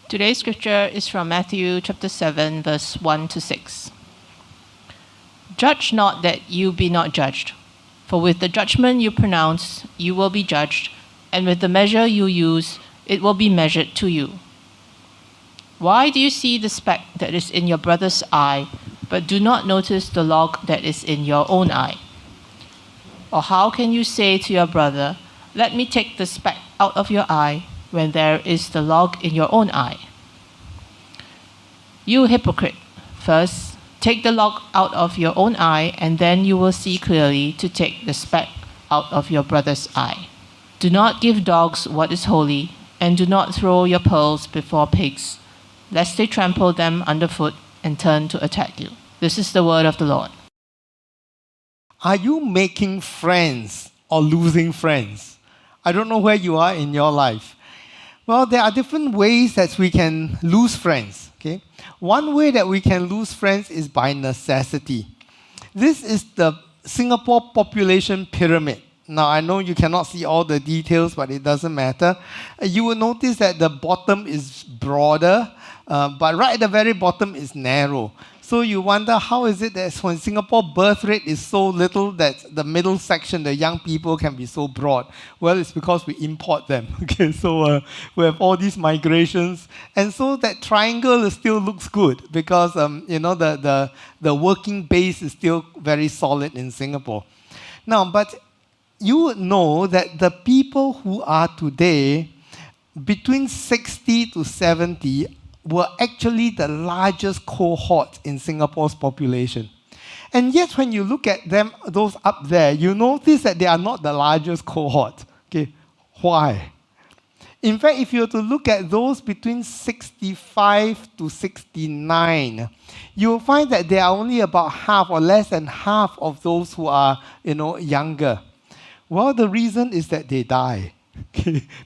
Today's scripture is from Matthew chapter 7, verse 1 to 6. Judge not that you be not judged, for with the judgment you pronounce, you will be judged, and with the measure you use, it will be measured to you. Why do you see the speck that is in your brother's eye, but do not notice the log that is in your own eye? Or how can you say to your brother, let me take the speck out of your eye, when there is the log in your own eye? You hypocrite, first take the log out of your own eye, and then you will see clearly to take the speck out of your brother's eye. Do not give dogs what is holy, and do not throw your pearls before pigs, lest they trample them underfoot and turn to attack you. This is the word of the Lord. Are you making friends or losing friends? I don't know where you are in your life. Well, there are different ways that we can lose friends. Okay, one way that we can lose friends is by necessity. This is the Singapore population pyramid. Now, I know you cannot see all the details, but it doesn't matter. You will notice that the bottom is broader, but right at the very bottom is narrow. So you wonder, how is it that when Singapore birth rate is so little that the middle section, the young people, can be so broad? Well, it's because we import them. Okay, so we have all these migrations, and so that triangle still looks good because the working base is still very solid in Singapore. Now, but you would know that the people who are today between 60 to 70 were actually the largest cohort in Singapore's population. And yet, when you look at them, those up there, you notice that they are not the largest cohort. Okay, why? In fact, if you were to look at those between 65 to 69, you will find that there are only about half or less than half of those who are, younger. Well, the reason is that they die.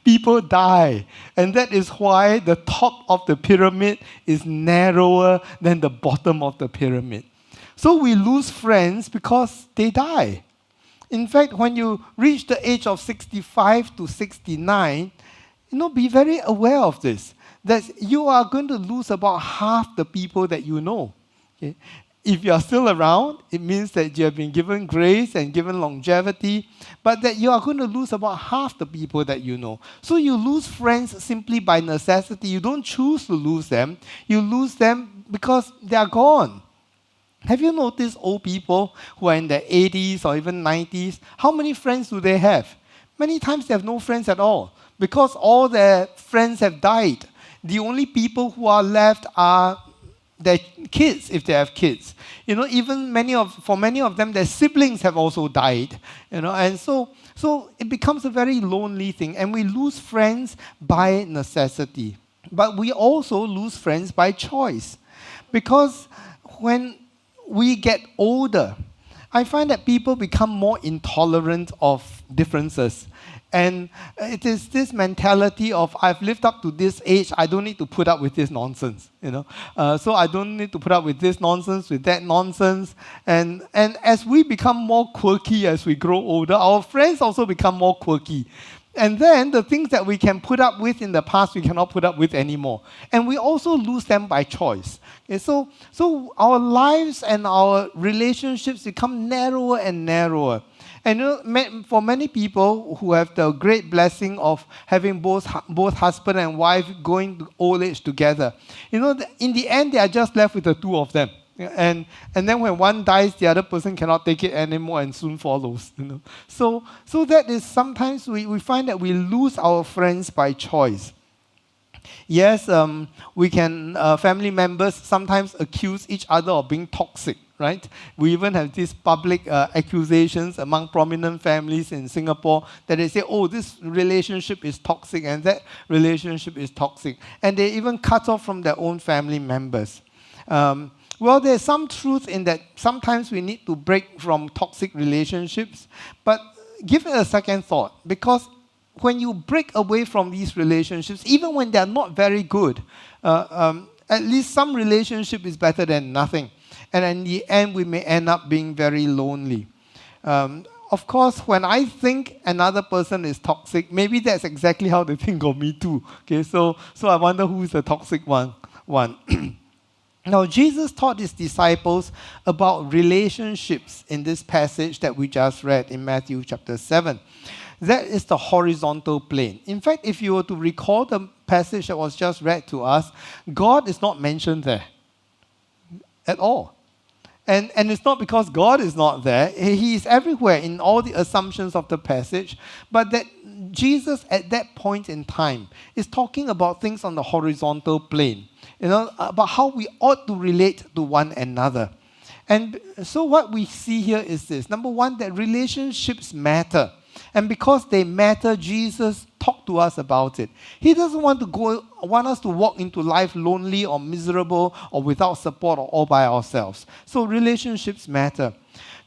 People die. And that is why the top of the pyramid is narrower than the bottom of the pyramid. So we lose friends because they die. In fact, when you reach the age of 65 to 69, be very aware of this, that you are going to lose about half the people that you know. Okay? If you are still around, it means that you have been given grace and given longevity, but that you are going to lose about half the people that you know. So you lose friends simply by necessity. You don't choose to lose them. You lose them because they are gone. Have you noticed old people who are in their 80s or even 90s? How many friends do they have? Many times they have no friends at all because all their friends have died. The only people who are left are their kids, if they have kids. Even for many of them, their siblings have also died. And so it becomes a very lonely thing. And we lose friends by necessity. But we also lose friends by choice. Because when we get older, I find that people become more intolerant of differences. And it is this mentality of, I've lived up to this age, I don't need to put up with this nonsense. So I don't need to put up with this nonsense, with that nonsense. And as we become more quirky as we grow older, our friends also become more quirky. And then the things that we can put up with in the past, we cannot put up with anymore. And we also lose them by choice. Okay, so our lives and our relationships become narrower and narrower. And for many people who have the great blessing of having both husband and wife going to old age together, in the end, they are just left with the two of them. And then when one dies, the other person cannot take it anymore and soon follows. So that is sometimes we find that we lose our friends by choice. Yes, we can, family members sometimes accuse each other of being toxic, right? We even have these public accusations among prominent families in Singapore that they say, oh, this relationship is toxic and that relationship is toxic. And they even cut off from their own family members. Well, there's some truth in that sometimes we need to break from toxic relationships, but give it a second thought, because when you break away from these relationships, even when they're not very good, at least some relationship is better than nothing. And in the end, we may end up being very lonely. of course, when I think another person is toxic, maybe that's exactly how they think of me too. Okay, so I wonder who's the toxic one. Now, Jesus taught his disciples about relationships in this passage that we just read in Matthew chapter 7. That is the horizontal plane. In fact, if you were to recall the passage that was just read to us, God is not mentioned there at all. And it's not because God is not there. He is everywhere in all the assumptions of the passage. But that Jesus, at that point in time, is talking about things on the horizontal plane. About how we ought to relate to one another. And so what we see here is this. Number one, that relationships matter. And because they matter, Jesus talked to us about it. He doesn't want us to walk into life lonely or miserable or without support or all by ourselves. So relationships matter.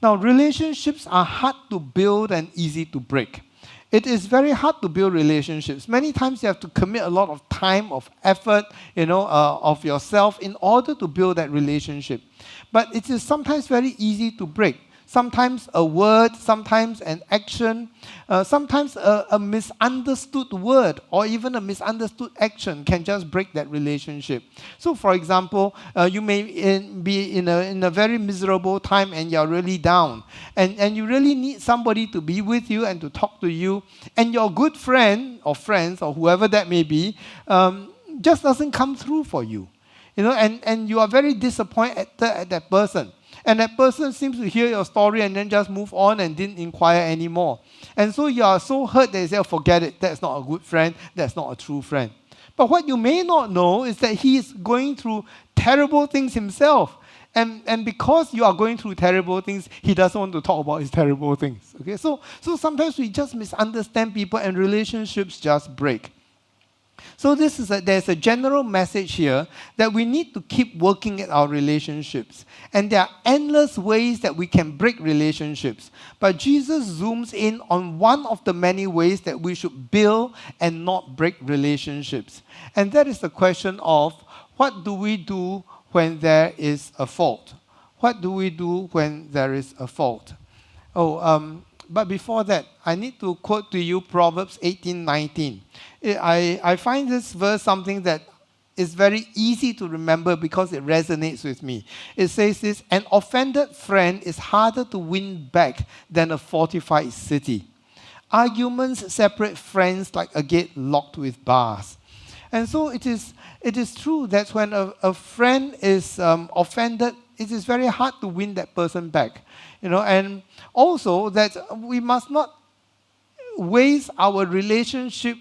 Now, relationships are hard to build and easy to break. It is very hard to build relationships. Many times you have to commit a lot of time, of effort, of yourself in order to build that relationship. But it is sometimes very easy to break. Sometimes a word, sometimes an action, sometimes a misunderstood word or even a misunderstood action can just break that relationship. So, for example, you may be in a very miserable time and you're really down. And you really need somebody to be with you and to talk to you. And your good friend or friends or whoever that may be just doesn't come through for you. And you are very disappointed at that person. And that person seems to hear your story and then just move on and didn't inquire anymore. And so you are so hurt that you say, forget it, that's not a good friend, that's not a true friend. But what you may not know is that he is going through terrible things himself. And because you are going through terrible things, he doesn't want to talk about his terrible things. Okay, so sometimes we just misunderstand people and relationships just break. So there's a general message here that we need to keep working at our relationships. And there are endless ways that we can break relationships. But Jesus zooms in on one of the many ways that we should build and not break relationships. And that is the question of, what do we do when there is a fault? What do we do when there is a fault? But before that, I need to quote to you Proverbs 18:19. I find this verse something that is very easy to remember because it resonates with me. It says this: an offended friend is harder to win back than a fortified city. Arguments separate friends like a gate locked with bars. And so it is true that when a friend is offended, it is very hard to win that person back. And also that we must not waste our relationship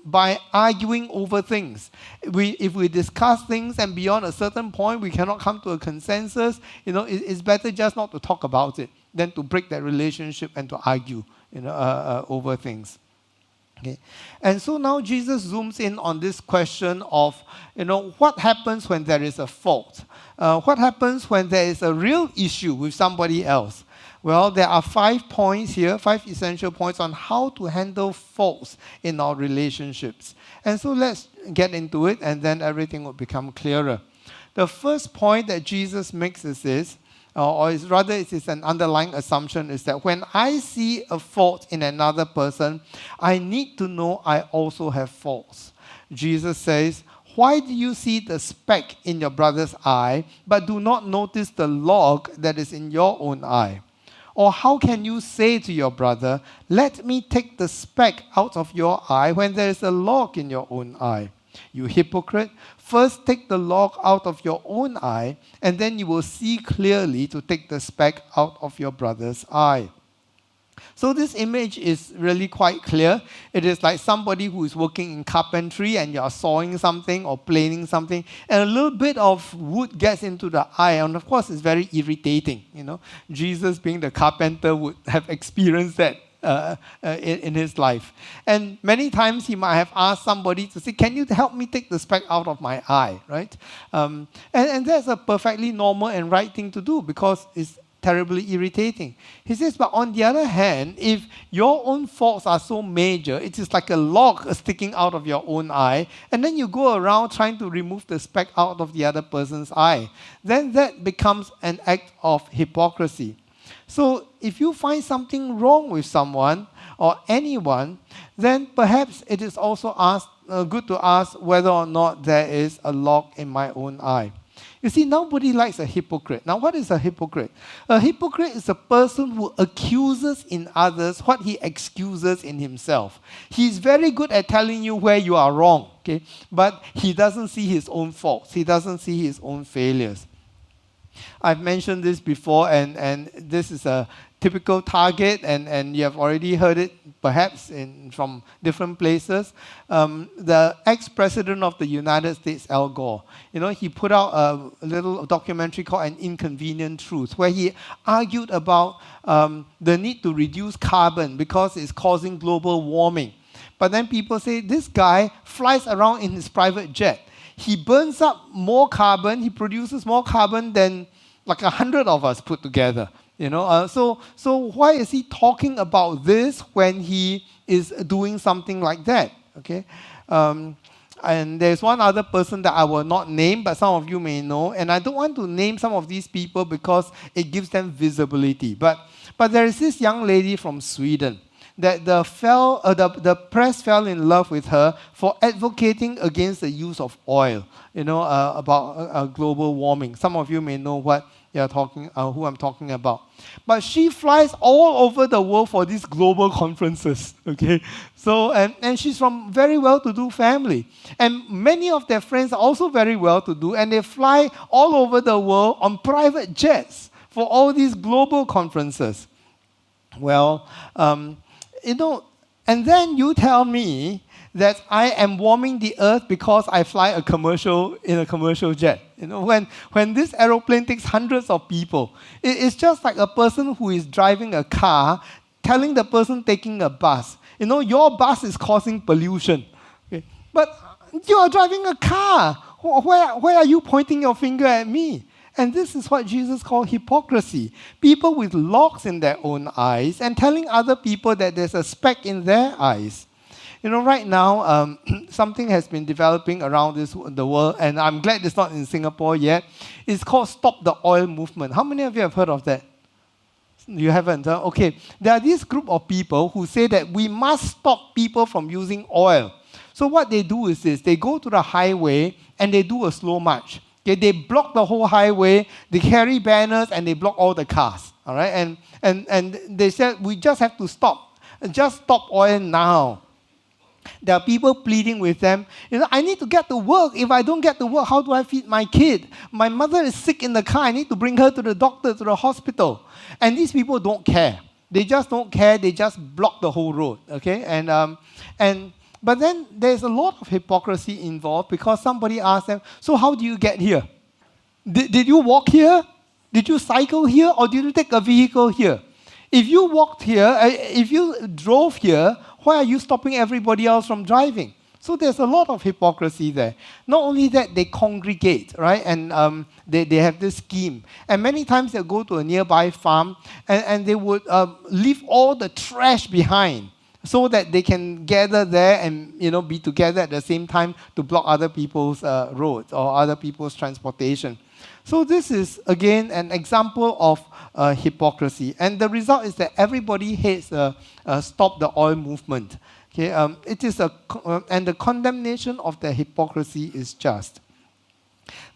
by arguing over things. If we discuss things and beyond a certain point we cannot come to a consensus, it's better just not to talk about it than to break that relationship and to argue over things. Okay. And so now Jesus zooms in on this question of, what happens when there is a fault? What happens when there is a real issue with somebody else? Well, there are 5 points here, 5 essential points on how to handle faults in our relationships. And so let's get into it, and then everything will become clearer. The first point that Jesus makes is this, it is an underlying assumption, is that when I see a fault in another person, I need to know I also have faults. Jesus says, why do you see the speck in your brother's eye, but do not notice the log that is in your own eye? Or how can you say to your brother, let me take the speck out of your eye when there is a log in your own eye? You hypocrite, first take the log out of your own eye, and then you will see clearly to take the speck out of your brother's eye. So this image is really quite clear. It is like somebody who is working in carpentry and you are sawing something or planing something, and a little bit of wood gets into the eye, and of course it's very irritating. Jesus, being the carpenter, would have experienced that in his life. And many times he might have asked somebody to say, can you help me take the speck out of my eye, right? And that's a perfectly normal and right thing to do because it's terribly irritating. He says, but on the other hand, if your own faults are so major, it is like a log sticking out of your own eye, and then you go around trying to remove the speck out of the other person's eye, then that becomes an act of hypocrisy. So if you find something wrong with someone or anyone, then perhaps it is also good to ask whether or not there is a log in my own eye. You see, nobody likes a hypocrite. Now, what is a hypocrite? A hypocrite is a person who accuses in others what he excuses in himself. He's very good at telling you where you are wrong, okay? But he doesn't see his own faults. He doesn't see his own failures. I've mentioned this before, and this is a typical target, and you have already heard it perhaps from different places. The ex-president of the United States, Al Gore, he put out a little documentary called An Inconvenient Truth, where he argued about the need to reduce carbon because it's causing global warming. But then people say, this guy flies around in his private jet. He burns up more carbon, he produces more carbon than like 100 of us put together. So why is he talking about this when he is doing something like that? Okay, and there's one other person that I will not name, but some of you may know. And I don't want to name some of these people because it gives them visibility. But there is this young lady from Sweden that the press fell in love with her for advocating against the use of oil. About global warming. Some of you may know what who I'm talking about. But she flies all over the world for these global conferences, okay? So, and she's from very well-to-do family. And many of their friends are also very well-to-do, and they fly all over the world on private jets for all these global conferences. Well, and then you tell me that I am warming the earth because I fly in a commercial jet. When this aeroplane takes hundreds of people, it's just like a person who is driving a car telling the person taking a bus, your bus is causing pollution. Okay? But you are driving a car. Where are you pointing your finger at me? And this is what Jesus called hypocrisy. People with logs in their own eyes and telling other people that there's a speck in their eyes. Right now, something has been developing around the world, and I'm glad it's not in Singapore yet. It's called Stop the Oil Movement. How many of you have heard of that? You haven't? Huh? Okay. There are this group of people who say that we must stop people from using oil. So what they do is this. They go to the highway, and they do a slow march. Okay? They block the whole highway, they carry banners, and they block all the cars. All right? And they said, we just have to stop. Just stop oil now. There are people pleading with them, I need to get to work. If I don't get to work, how do I feed my kid? My mother is sick in the car. I need to bring her to the doctor, to the hospital. And these people don't care. They just don't care. They just block the whole road. Okay? But then there's a lot of hypocrisy involved because somebody asked them, so how do you get here? Did you walk here? Did you cycle here? Or did you take a vehicle here? If you walked here, if you drove here, why are you stopping everybody else from driving? So there's a lot of hypocrisy there. Not only that, they congregate, right? And they have this scheme. And many times they'll go to a nearby farm and they would leave all the trash behind so that they can gather there and be together at the same time to block other people's roads or other people's transportation. So this is, again, an example of hypocrisy. And the result is that everybody hates Stop the Oil movement. Okay? And the condemnation of the hypocrisy is just.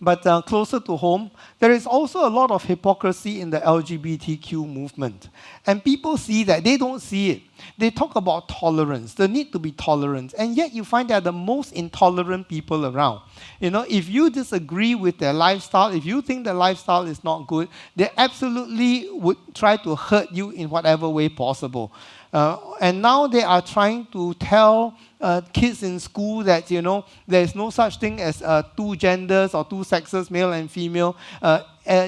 But closer to home, there is also a lot of hypocrisy in the LGBTQ movement. And people see that. They don't see it. They talk about tolerance, the need to be tolerant. And yet you find they're the most intolerant people around. If you disagree with their lifestyle, if you think their lifestyle is not good, they absolutely would try to hurt you in whatever way possible. And now they are trying to tell kids in school that, there's no such thing as two genders or two sexes, male and female.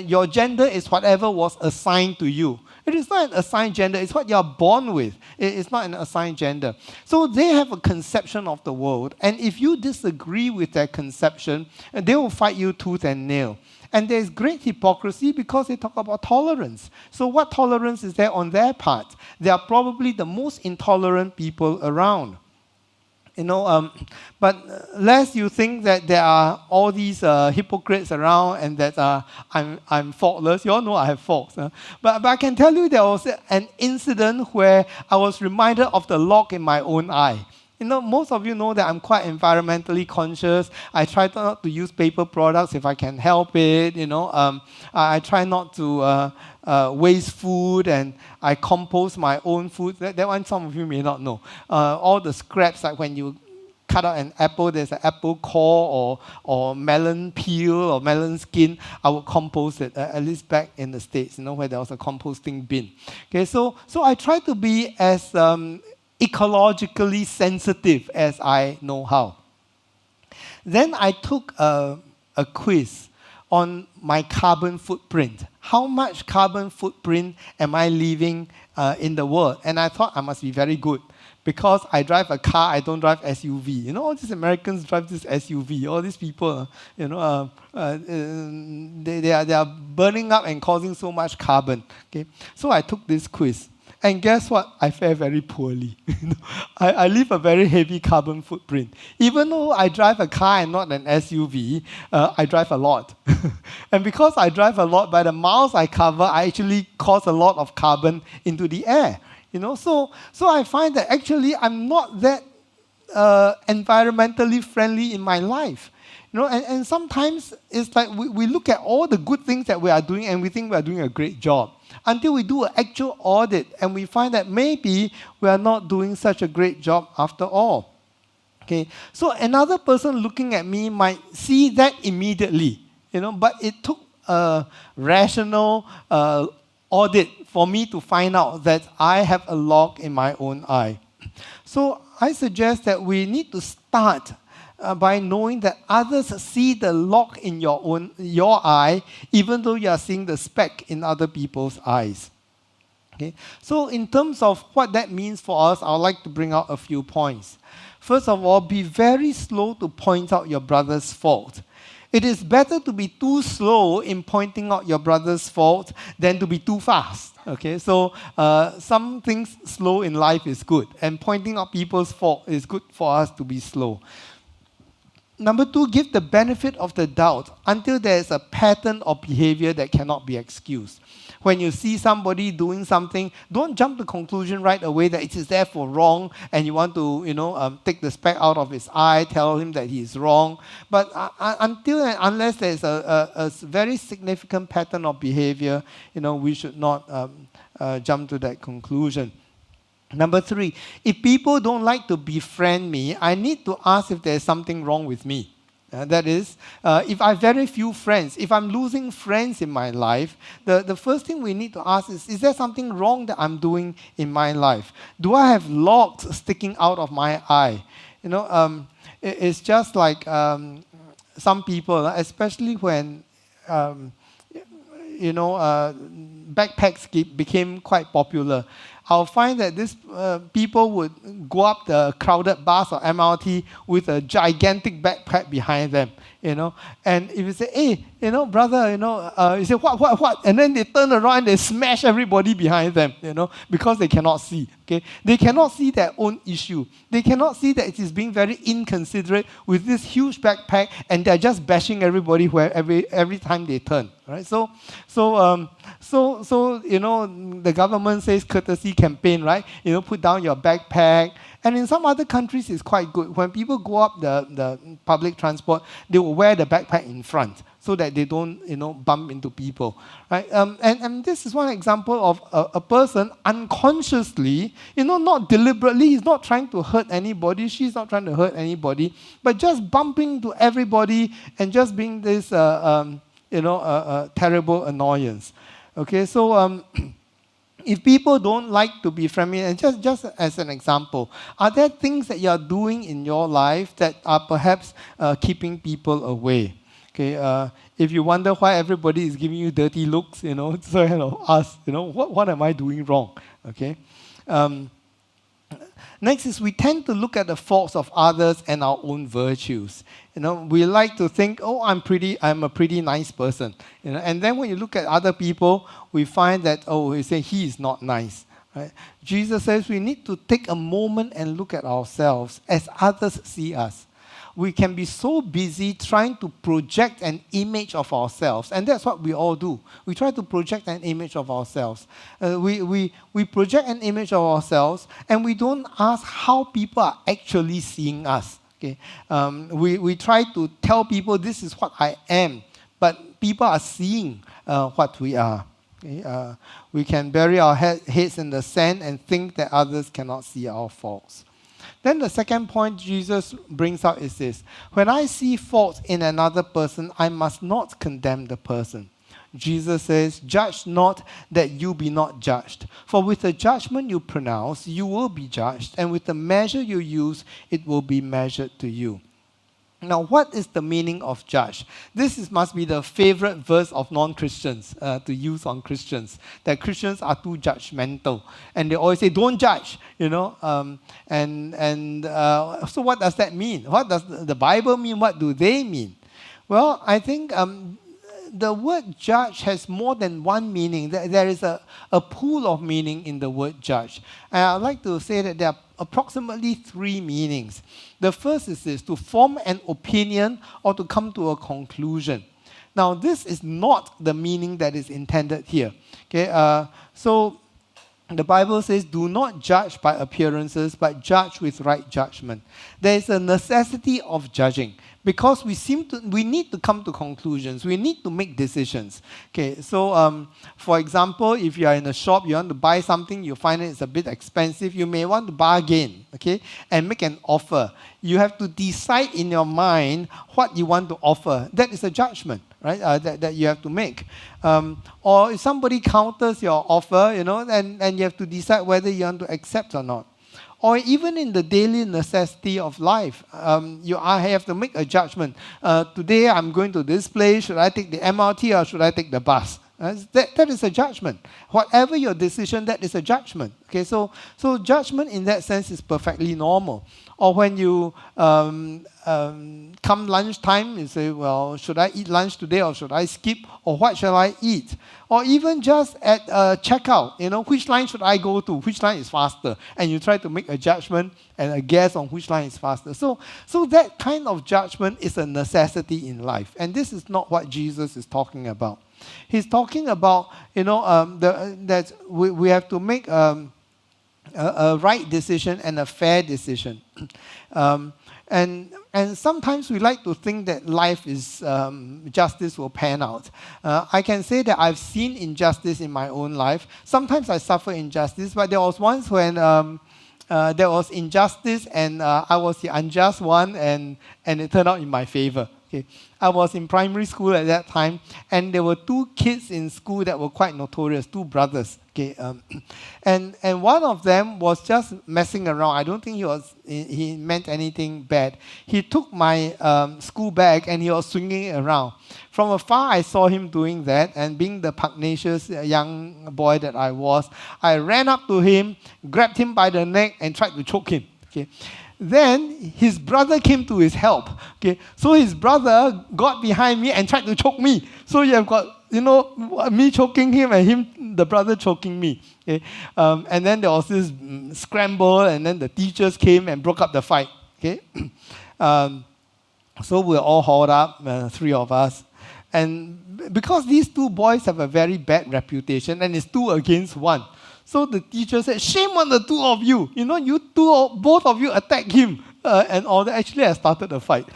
Your gender is whatever was assigned to you. It is not an assigned gender. It's what you're born with. It's not an assigned gender. So they have a conception of the world. And if you disagree with their conception, they will fight you tooth and nail. And there's great hypocrisy because they talk about tolerance. So what tolerance is there on their part? They are probably the most intolerant people around. But lest you think that there are all these hypocrites around and that I'm faultless. You all know I have faults. But I can tell you there was an incident where I was reminded of the log in my own eye. Most of you know that I'm quite environmentally conscious. I try not to use paper products if I can help it. I try not to waste food, and I compost my own food. That one some of you may not know. All the scraps, like when you cut out an apple, there's an apple core or melon peel or melon skin, I would compost it, at least back in the States, where there was a composting bin. Okay, so I try to be as ecologically sensitive as I know how. Then I took a quiz on my carbon footprint. How much carbon footprint am I leaving in the world? And I thought I must be very good because I drive a car, I don't drive SUV. All these Americans drive this SUV. All these people, they are burning up and causing so much carbon. Okay, so I took this quiz. And guess what? I fare very poorly. I leave a very heavy carbon footprint. Even though I drive a car and not an SUV, I drive a lot. And because I drive a lot, by the miles I cover, I actually cause a lot of carbon into the air. So I find that actually I'm not that environmentally friendly in my life. And sometimes it's like we look at all the good things that we are doing and we think we are doing a great job, until we do an actual audit and we find that maybe we are not doing such a great job after all. Okay, so another person looking at me might see that immediately, but it took a rational audit for me to find out that I have a log in my own eye. So I suggest that we need to start by knowing that others see the log in your eye, even though you are seeing the speck in other people's eyes. Okay? So in terms of what that means for us, I would like to bring out a few points. First of all, be very slow to point out your brother's fault. It is better to be too slow in pointing out your brother's fault than to be too fast. Okay, so some things slow in life is good, and pointing out people's fault is good for us to be slow. Number two, give the benefit of the doubt until there is a pattern of behavior that cannot be excused. When you see somebody doing something, don't jump to conclusion right away that it is therefore wrong and you want to, take the speck out of his eye, tell him that he is wrong. But until and unless there is a very significant pattern of behavior, we should not jump to that conclusion. Number three, if people don't like to befriend me, I need to ask if there's something wrong with me. That is, if I have very few friends, if I'm losing friends in my life, the first thing we need to ask is there something wrong that I'm doing in my life? Do I have logs sticking out of my eye? It's just like some people, especially when backpacks became quite popular. I'll find that these people would go up the crowded bus or MRT with a gigantic backpack behind them, And if you say, hey, brother, you say, what? And then they turn around and they smash everybody behind them, because they cannot see, okay? They cannot see their own issue. They cannot see that it is being very inconsiderate with this huge backpack, and they're just bashing everybody every time they turn, right? So the government says courtesy campaign, right? Put down your backpack. And in some other countries, it's quite good. When people go up the public transport, they will wear the backpack in front so that they don't, bump into people, right? And this is one example of a person unconsciously, not deliberately, he's not trying to hurt anybody, she's not trying to hurt anybody, but just bumping into everybody and just being this, terrible annoyance. Okay, so if people don't like to be friendly, and just as an example, are there things that you are doing in your life that are perhaps keeping people away? Okay, if you wonder why everybody is giving you dirty looks, so ask, what am I doing wrong? Okay. Next is we tend to look at the faults of others and our own virtues. We like to think, I'm a pretty nice person. And then when you look at other people, we find that, we say he is not nice. Right? Jesus says we need to take a moment and look at ourselves as others see us. We can be so busy trying to project an image of ourselves, and that's what we all do. We try to project an image of ourselves. We project an image of ourselves, and we don't ask how people are actually seeing us. Okay, we try to tell people this is what I am, but people are seeing what we are. Okay? We can bury our heads in the sand and think that others cannot see our faults. Then the second point Jesus brings out is this: when I see faults in another person, I must not condemn the person. Jesus says, judge not that you be not judged. For with the judgment you pronounce, you will be judged, and with the measure you use, it will be measured to you. Now, what is the meaning of judge? Must be the favorite verse of non-Christians to use on Christians, that Christians are too judgmental. And they always say, don't judge, So what does that mean? What does the Bible mean? What do they mean? Well, I think the word judge has more than one meaning. There is a pool of meaning in the word judge. And I'd like to say that there are approximately three meanings. The first is this: to form an opinion or to come to a conclusion. Now, this is not the meaning that is intended here. Okay, so the Bible says, do not judge by appearances, but judge with right judgment. There is a necessity of judging, because we need to come to conclusions. We need to make decisions. Okay, so for example, if you are in a shop, you want to buy something, you find it's a bit expensive, you may want to bargain, okay, and make an offer. You have to decide in your mind what you want to offer. That is a judgment, right? That you have to make. Or if somebody counters your offer, and you have to decide whether you want to accept or not. Or even in the daily necessity of life, you have to make a judgment. Today I'm going to this place. Should I take the MRT or should I take the bus? That is a judgment. Whatever your decision, that is a judgment. Okay, so judgment in that sense is perfectly normal. Or when you come lunchtime, you say, well, should I eat lunch today or should I skip? Or what shall I eat? Or even just at checkout, which line should I go to? Which line is faster? And you try to make a judgment and a guess on which line is faster. So that kind of judgment is a necessity in life. And this is not what Jesus is talking about. He's talking about, that we have to make a right decision and a fair decision. And sometimes we like to think that life is justice will pan out. I can say that I've seen injustice in my own life. Sometimes I suffer injustice, but there was once when there was injustice and I was the unjust one, and it turned out in my favor. Okay. I was in primary school at that time, and there were two kids in school that were quite notorious, two brothers. Okay, and one of them was just messing around. I don't think he meant anything bad. He took my school bag and he was swinging it around. From afar, I saw him doing that, and being the pugnacious young boy that I was, I ran up to him, grabbed him by the neck, and tried to choke him. Okay. Then his brother came to his help. Okay, so his brother got behind me and tried to choke me. So you have got, me choking him and him, the brother choking me. Okay, and then there was this scramble, and then the teachers came and broke up the fight. Okay, so we were all hauled up, three of us, and because these two boys have a very bad reputation, and it's 2 against 1. So the teacher said, shame on the two of you. Both of you attacked him. And all that. Actually, I started the fight.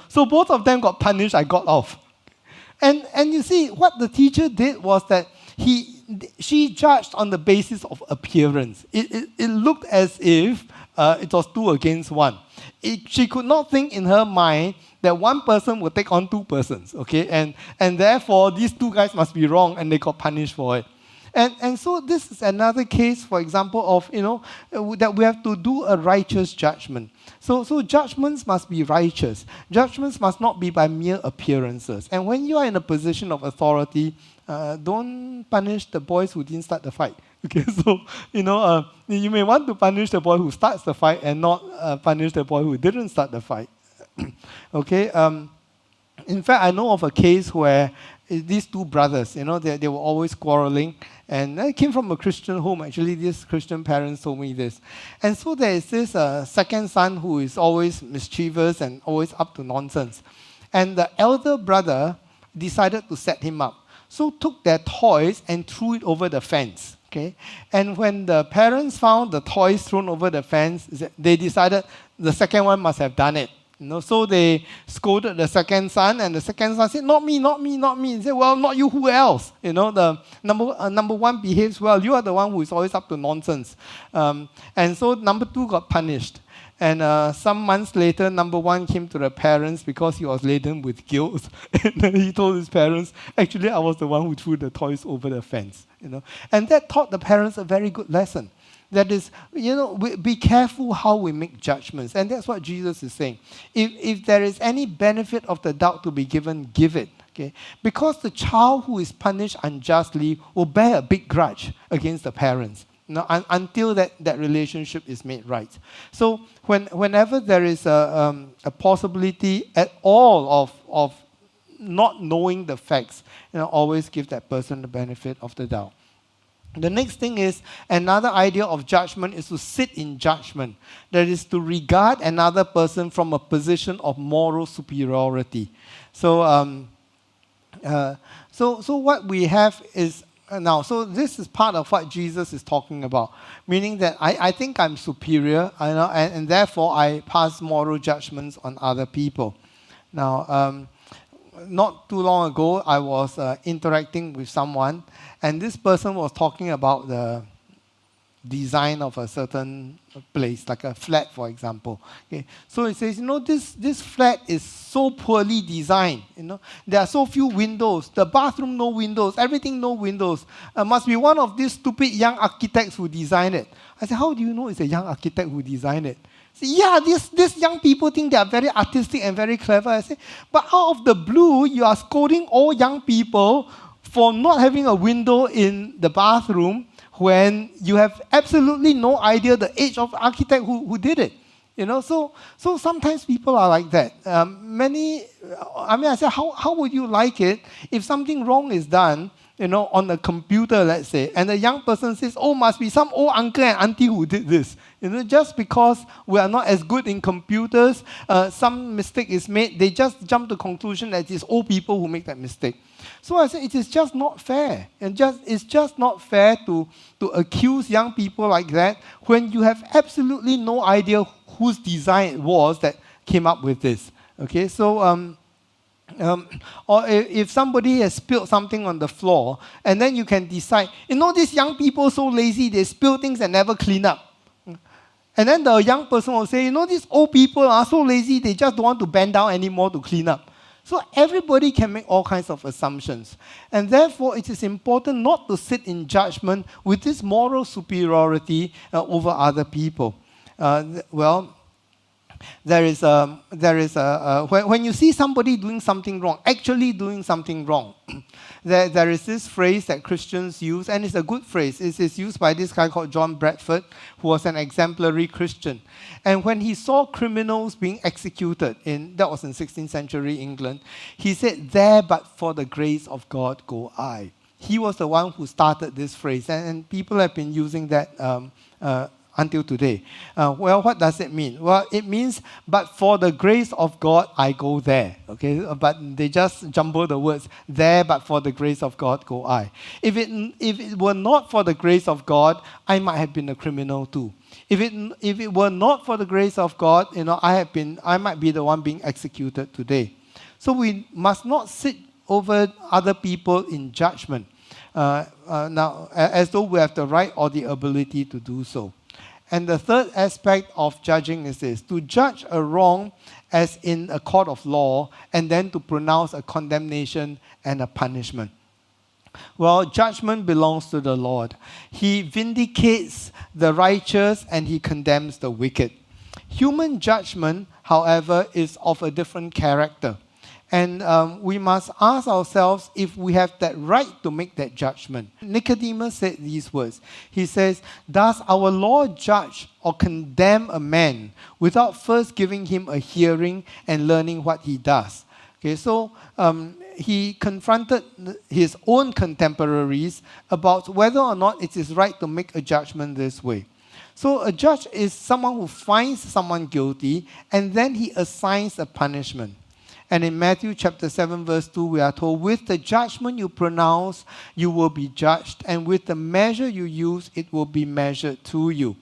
So both of them got punished. I got off. And you see, what the teacher did was that she judged on the basis of appearance. It looked as if it was 2 against 1. She could not think in her mind that one person would take on 2 persons. Okay, and therefore these 2 guys must be wrong, and they got punished for it. And so this is another case, for example, of, that we have to do a righteous judgment. So judgments must be righteous. Judgments must not be by mere appearances. And when you are in a position of authority, don't punish the boys who didn't start the fight. Okay, so, you may want to punish the boy who starts the fight and not punish the boy who didn't start the fight. Okay, in fact, I know of a case where these two brothers, they were always quarreling. And I came from a Christian home. Actually, these Christian parents told me this. And so there is this second son who is always mischievous and always up to nonsense. And the elder brother decided to set him up. So took their toys and threw it over the fence. Okay? And when the parents found the toys thrown over the fence, they decided the second one must have done it. So they scolded the second son, and the second son said, "Not me, not me, not me." He said, "Well, not you, who else?" The number one behaves well. You are the one who is always up to nonsense. And so number two got punished. And some months later, number one came to the parents because he was laden with guilt. And then he told his parents, "Actually, I was the one who threw the toys over the fence." And that taught the parents a very good lesson. That is, be careful how we make judgments. And that's what Jesus is saying. If there is any benefit of the doubt to be given, give it. Okay? Because the child who is punished unjustly will bear a big grudge against the parents until that relationship is made right. So whenever there is a possibility at all of not knowing the facts, always give that person the benefit of the doubt. The next thing is, another idea of judgment is to sit in judgment. That is to regard another person from a position of moral superiority. So what we have is now, so this is part of what Jesus is talking about, meaning that I think I'm superior, and therefore I pass moral judgments on other people. Now, not too long ago, I was interacting with someone, and this person was talking about the design of a certain place, like a flat, for example. Okay. So it says, this flat is so poorly designed. There are so few windows. The bathroom, no windows. Everything, no windows. Must be one of these stupid young architects who designed it. I said, how do you know it's a young architect who designed it? Yeah, these young people think they are very artistic and very clever. I say, but out of the blue, you are scolding all young people for not having a window in the bathroom when you have absolutely no idea the age of the architect who did it. So sometimes people are like that. I said, how would you like it if something wrong is done, on a computer, let's say, and the young person says, "Oh, must be some old uncle and auntie who did this." Just because we are not as good in computers, some mistake is made, they just jump to the conclusion that it's old people who make that mistake. So I said, it is just not fair. And it's just not fair to accuse young people like that when you have absolutely no idea whose design it was that came up with this. Okay, so or if somebody has spilled something on the floor, and then you can decide, these young people so lazy, they spill things and never clean up. And then the young person will say, these old people are so lazy, they just don't want to bend down anymore to clean up. So everybody can make all kinds of assumptions. And therefore, it is important not to sit in judgment with this moral superiority over other people. When you see somebody doing something wrong, actually doing something wrong, there is this phrase that Christians use, and it's a good phrase. It's used by this guy called John Bradford, who was an exemplary Christian. And when he saw criminals being executed, that was in 16th century England, he said, "There but for the grace of God go I." He was the one who started this phrase, and people have been using that until today. What does it mean? Well, it means, but for the grace of God, I go there. Okay, but they just jumble the words. There, but for the grace of God, go I. If it were not for the grace of God, I might have been a criminal too. If it were not for the grace of God, I might be the one being executed today. So we must not sit over other people in judgment, now as though we have the right or the ability to do so. And the third aspect of judging is this: to judge a wrong as in a court of law, and then to pronounce a condemnation and a punishment. Well, judgment belongs to the Lord. He vindicates the righteous and he condemns the wicked. Human judgment, however, is of a different character. And we must ask ourselves if we have that right to make that judgment. Nicodemus said these words. He says, "Does our law judge or condemn a man without first giving him a hearing and learning what he does?" Okay, so he confronted his own contemporaries about whether or not it is right to make a judgment this way. So a judge is someone who finds someone guilty and then he assigns a punishment. And in Matthew chapter 7 verse 2 we are told, with the judgment you pronounce, you will be judged, and with the measure you use, it will be measured to you.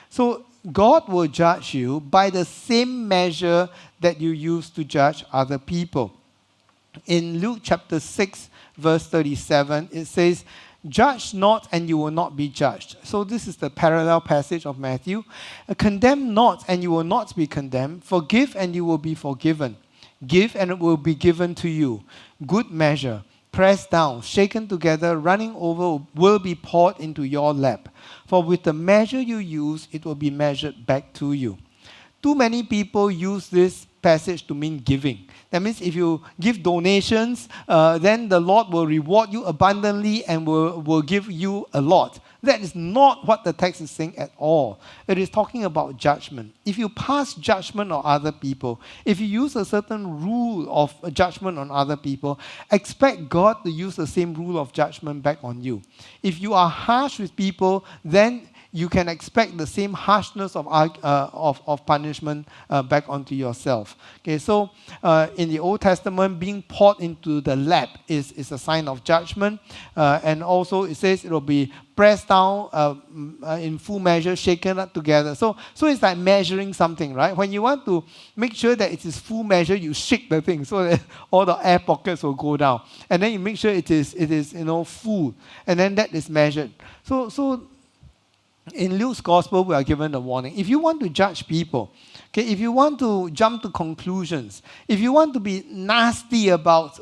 So God will judge you by the same measure that you use to judge other people. In Luke chapter 6 verse 37, it says, judge not and you will not be judged. So this is the parallel passage of Matthew. Condemn not and you will not be condemned. Forgive and you will be forgiven. Give and it will be given to you. Good measure, pressed down, shaken together, running over, will be poured into your lap. For with the measure you use, it will be measured back to you. Too many people use this passage to mean giving. That means if you give donations, then the Lord will reward you abundantly and will give you a lot. That is not what the text is saying at all. It is talking about judgment. If you pass judgment on other people, if you use a certain rule of judgment on other people, expect God to use the same rule of judgment back on you. If you are harsh with people, then you can expect the same harshness of punishment back onto yourself. Okay, so in the Old Testament, being poured into the lap is a sign of judgment. And also it says it will be pressed down in full measure, shaken up together. So it's like measuring something, right? When you want to make sure that it is full measure, you shake the thing so that all the air pockets will go down. And then you make sure it is full. And then that is measured. So in Luke's gospel, we are given a warning. If you want to judge people, okay, if you want to jump to conclusions, if you want to be nasty about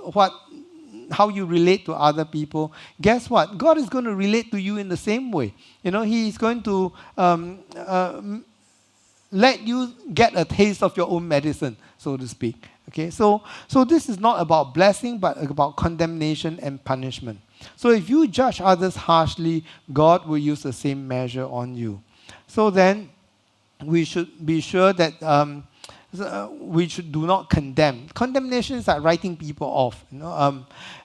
how you relate to other people, guess what? God is going to relate to you in the same way. He is going to let you get a taste of your own medicine, so to speak. Okay, so this is not about blessing, but about condemnation and punishment. So if you judge others harshly, God will use the same measure on you. So then, we should be sure that we should do not condemn. Condemnation is like writing people off,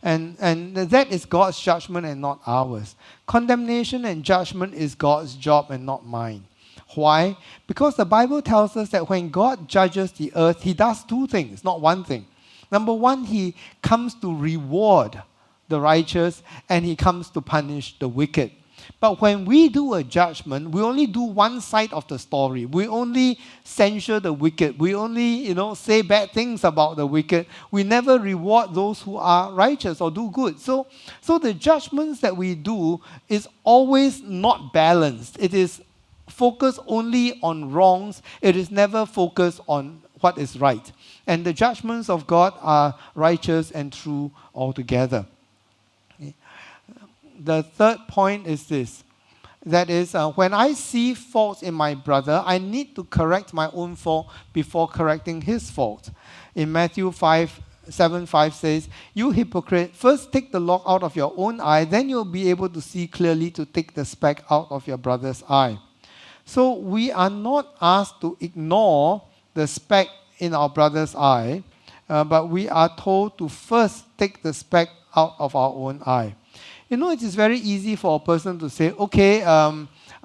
and that is God's judgment and not ours. Condemnation and judgment is God's job and not mine. Why? Because the Bible tells us that when God judges the earth, He does two things, not one thing. Number one, He comes to reward the righteous and He comes to punish the wicked. But when we do a judgment, we only do one side of the story. We only censure the wicked. We only, say bad things about the wicked. We never reward those who are righteous or do good. So the judgments that we do is always not balanced. It is focused only on wrongs. It is never focused on what is right. And the judgments of God are righteous and true altogether. The third point is this. That is, when I see faults in my brother, I need to correct my own fault before correcting his fault. In Matthew 7:5 says, you hypocrite, first take the log out of your own eye, then you'll be able to see clearly to take the speck out of your brother's eye. So we are not asked to ignore the speck in our brother's eye, but we are told to first take the speck out of our own eye. It is very easy for a person to say, okay,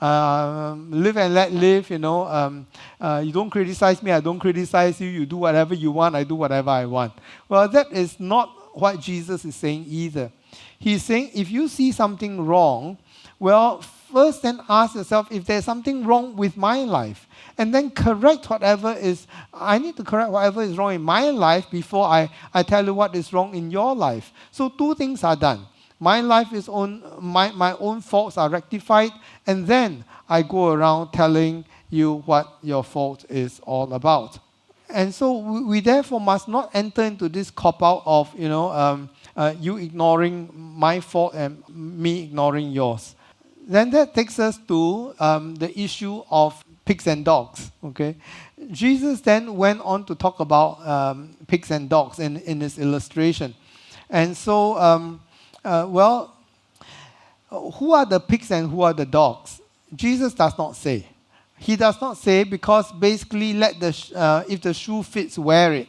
live and let live, you don't criticize me, I don't criticize you, you do whatever you want, I do whatever I want. Well, that is not what Jesus is saying either. He's saying, if you see something wrong, well, first then ask yourself if there's something wrong with my life. And then I need to correct whatever is wrong in my life before I tell you what is wrong in your life. So two things are done. My life is my own faults are rectified, and then I go around telling you what your fault is all about. And so we therefore must not enter into this cop-out of, you ignoring my fault and me ignoring yours. Then that takes us to the issue of pigs and dogs. Okay, Jesus then went on to talk about pigs and dogs in his illustration. And so, who are the pigs and who are the dogs? Jesus does not say. He does not say, because basically if the shoe fits, wear it.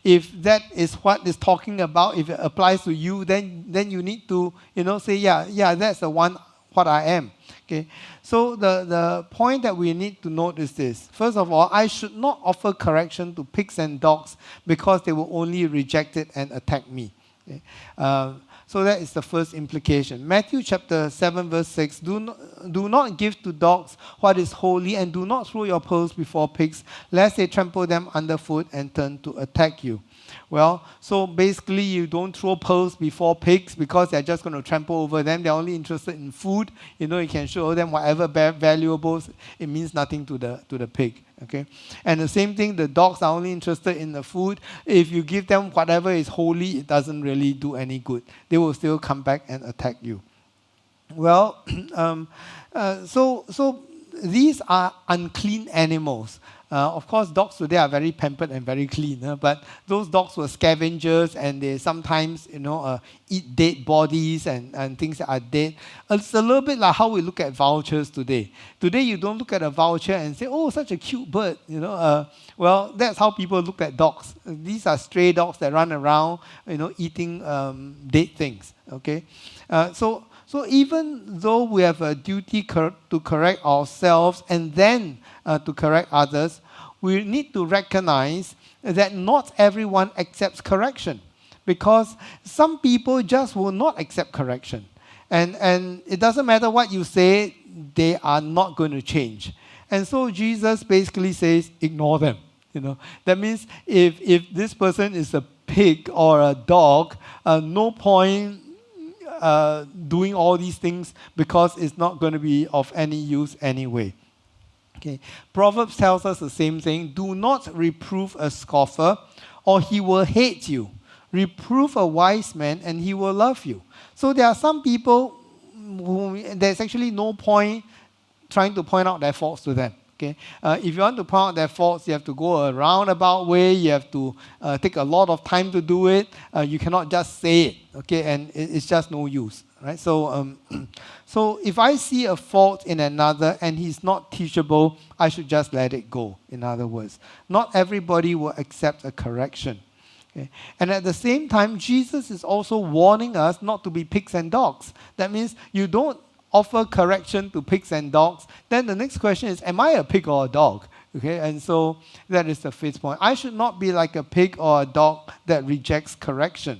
If that is what is talking about, if it applies to you, then you need to say, yeah, that's the one what I am. Okay. So the point that we need to note is this. First of all, I should not offer correction to pigs and dogs because they will only reject it and attack me. Okay. So that is the first implication. Matthew chapter 7 verse 6, do not give to dogs what is holy, and do not throw your pearls before pigs, lest they trample them underfoot and turn to attack you. Well, so basically you don't throw pearls before pigs because they're just going to trample over them. They're only interested in food. You can show them whatever valuables. It means nothing to the pig. Okay, and the same thing, the dogs are only interested in the food. If you give them whatever is holy, it doesn't really do any good. They will still come back and attack you. Well, so these are unclean animals. Of course, dogs today are very pampered and very clean, but those dogs were scavengers, and they sometimes, eat dead bodies and things that are dead. It's a little bit like how we look at vultures today. Today, you don't look at a vulture and say, oh, such a cute bird. Well, that's how people look at dogs. These are stray dogs that run around, eating dead things. Okay, so even though we have a duty to correct ourselves and then to correct others, we need to recognize that not everyone accepts correction, because some people just will not accept correction. And it doesn't matter what you say, they are not going to change. And so Jesus basically says, ignore them. That means if this person is a pig or a dog, no point doing all these things, because it's not going to be of any use anyway. Okay. Proverbs tells us the same thing. Do not reprove a scoffer, or he will hate you. Reprove a wise man, and he will love you. So there are some people whom there's actually no point trying to point out their faults to them. Okay. If you want to point out their faults, you have to go a roundabout way. You have to take a lot of time to do it. You cannot just say it. Okay, and it's just no use. Right. So, so if I see a fault in another and he's not teachable, I should just let it go. In other words, not everybody will accept a correction. Okay. And at the same time, Jesus is also warning us not to be pigs and dogs. That means you don't offer correction to pigs and dogs. Then the next question is, am I a pig or a dog? Okay, and so that is the fifth point. I should not be like a pig or a dog that rejects correction.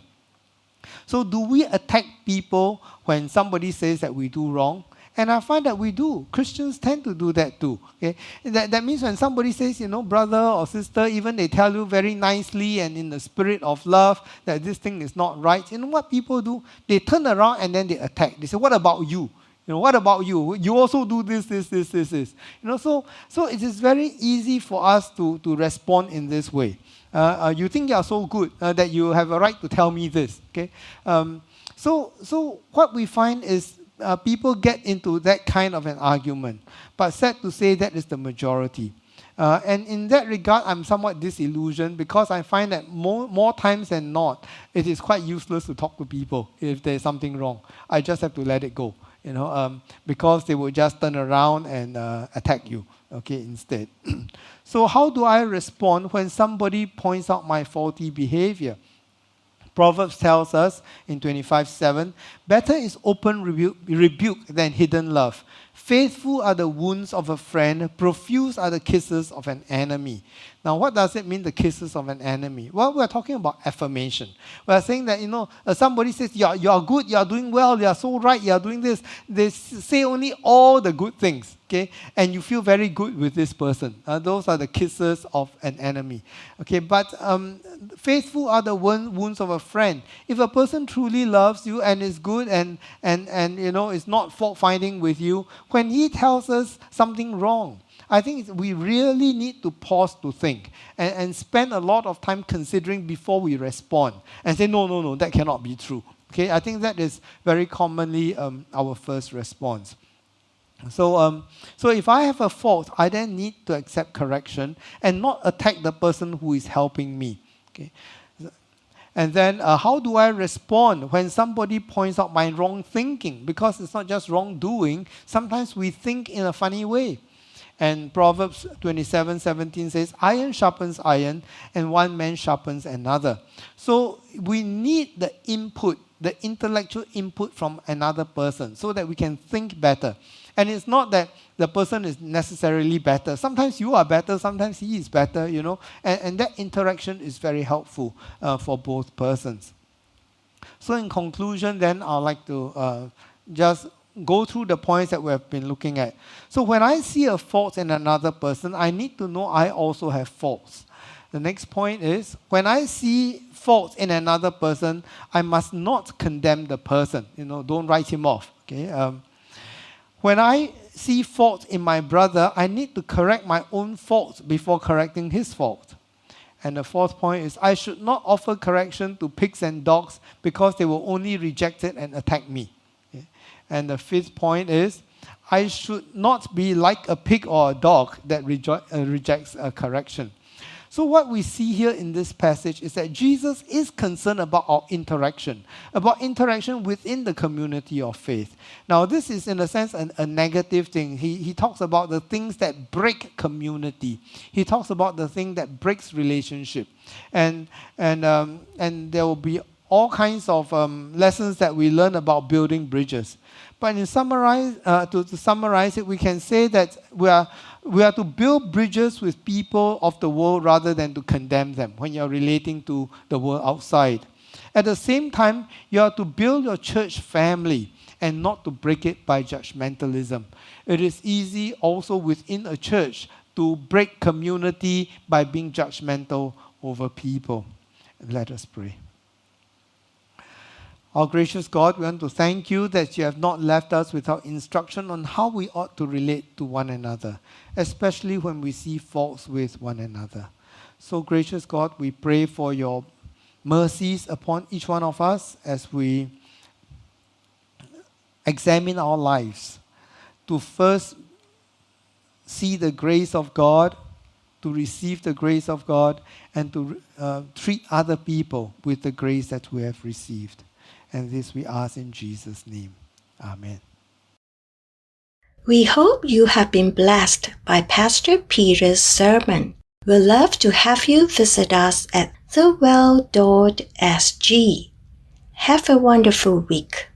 So do we attack people when somebody says that we do wrong? And I find that we do. Christians tend to do that too. Okay? That means when somebody says, brother or sister, even they tell you very nicely and in the spirit of love that this thing is not right, what people do? They turn around and then they attack. They say, what about you? What about you? You also do this. So it is very easy for us to respond in this way. You think you are so good that you have a right to tell me this. Okay. So what we find is people get into that kind of an argument. But sad to say, that is the majority. And in that regard, I'm somewhat disillusioned, because I find that more times than not, it is quite useless to talk to people if there's something wrong. I just have to let it go. Because they will just turn around and attack you, okay, instead. So how do I respond when somebody points out my faulty behavior? Proverbs tells us in 25:7, better is open rebuke than hidden love. Faithful are the wounds of a friend, profuse are the kisses of an enemy. Now, what does it mean, the kisses of an enemy? Well, we're talking about affirmation. We're saying that, somebody says, you are good, you are doing well, you are so right, you are doing this. They say only all the good things, okay? And you feel very good with this person. Those are the kisses of an enemy. Okay, but faithful are the wounds of a friend. If a person truly loves you and is good and is not fault-finding with you, when he tells us something wrong, I think we really need to pause to think and spend a lot of time considering before we respond and say, no, that cannot be true. Okay, I think that is very commonly our first response. So if I have a fault, I then need to accept correction and not attack the person who is helping me. Okay. And then how do I respond when somebody points out my wrong thinking? Because it's not just wrongdoing. Sometimes we think in a funny way. And Proverbs 27:17 says, iron sharpens iron, and one man sharpens another. So we need the input, the intellectual input from another person so that we can think better. And it's not that the person is necessarily better. Sometimes you are better, sometimes he is better, and that interaction is very helpful for both persons. So in conclusion, then, I'd like to just go through the points that we have been looking at. So when I see a fault in another person, I need to know I also have faults. The next point is, when I see faults in another person, I must not condemn the person. Don't write him off. Okay. When I see faults in my brother, I need to correct my own faults before correcting his fault. And the fourth point is, I should not offer correction to pigs and dogs because they will only reject it and attack me. Okay. And the fifth point is, I should not be like a pig or a dog that rejects a correction. So what we see here in this passage is that Jesus is concerned about our interaction, within the community of faith. Now, this is in a sense a negative thing. He talks about the things that break community. He talks about the thing that breaks relationship. And there will be all kinds of lessons that we learn about building bridges. But to summarize it, we can say that we are to build bridges with people of the world rather than to condemn them when you're relating to the world outside. At the same time, you are to build your church family and not to break it by judgmentalism. It is easy also within a church to break community by being judgmental over people. Let us pray. Our gracious God, we want to thank you that you have not left us without instruction on how we ought to relate to one another, especially when we see faults with one another. So, gracious God, we pray for your mercies upon each one of us as we examine our lives, to first see the grace of God, to receive the grace of God, and to treat other people with the grace that we have received. And this we ask in Jesus' name. Amen. We hope you have been blessed by Pastor Peter's sermon. We'd love to have you visit us at thewell.sg. Have a wonderful week.